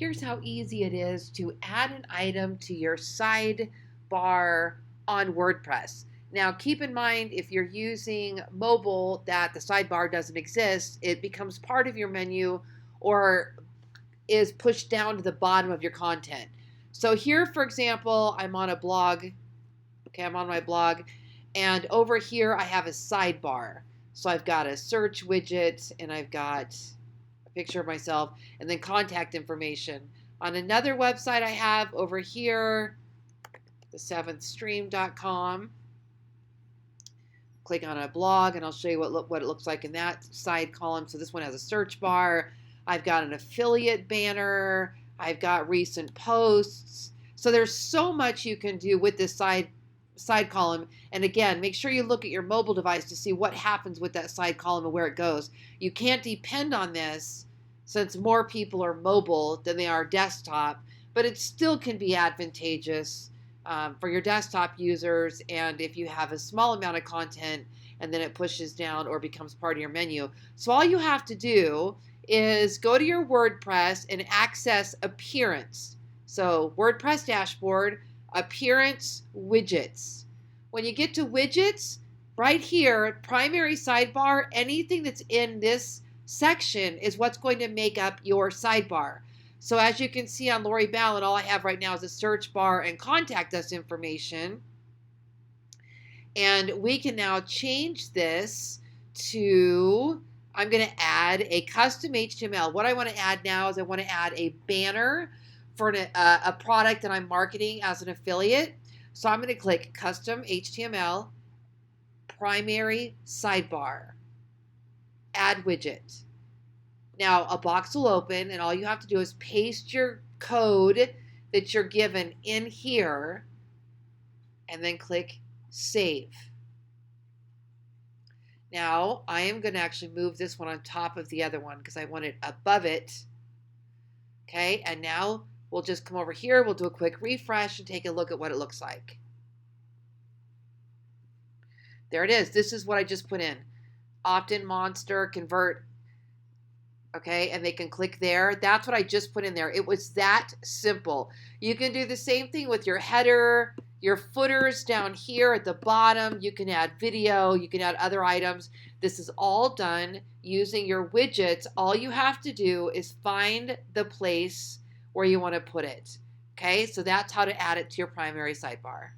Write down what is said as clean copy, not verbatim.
here's how easy it is to add an item to your sidebar on WordPress. Now, keep in mind, if you're using mobile that the sidebar doesn't exist, it becomes part of your menu or is pushed down to the bottom of your content. So here, for example, I'm on a blog. Okay, I'm on my blog, and over here I have a sidebar. So I've got a search widget, and I've got a picture of myself, and then contact information. On another website I have over here, the7thstream.com. Click on a blog, and I'll show you what it looks like in that side column. So this one has a search bar. I've got an affiliate banner. I've got recent posts. So there's so much you can do with this side column. And again, make sure you look at your mobile device to see what happens with that side column and where it goes. You can't depend on this since more people are mobile than they are desktop, but it still can be advantageous for your desktop users, and if you have a small amount of content and then it pushes down or becomes part of your menu. So all you have to do is go to your WordPress and access appearance. So WordPress dashboard, appearance, widgets. When you get to widgets, right here, primary sidebar, anything that's in this section is what's going to make up your sidebar. So as you can see on Lori Ballen, all I have right now is a search bar and contact us information. And we can now change this to, I'm going to add a custom HTML. What I want to add now is I want to add a banner for a product that I'm marketing as an affiliate. So I'm going to click Custom HTML, Primary Sidebar, Add Widget. Now a box will open, and all you have to do is paste your code that you're given in here and then click Save. Now I am going to actually move this one on top of the other one because I want it above it. Okay, and now we'll just come over here, we'll do a quick refresh and take a look at what it looks like. There it is. This is what I just put in. Opt-in monster, convert. Okay, and they can click there. That's what I just put in there. It was that simple. You can do the same thing with your header, your footers down here at the bottom. You can add video, you can add other items. This is all done using your widgets. All you have to do is find the place where you want to put it. Okay, so that's how to add it to your primary sidebar.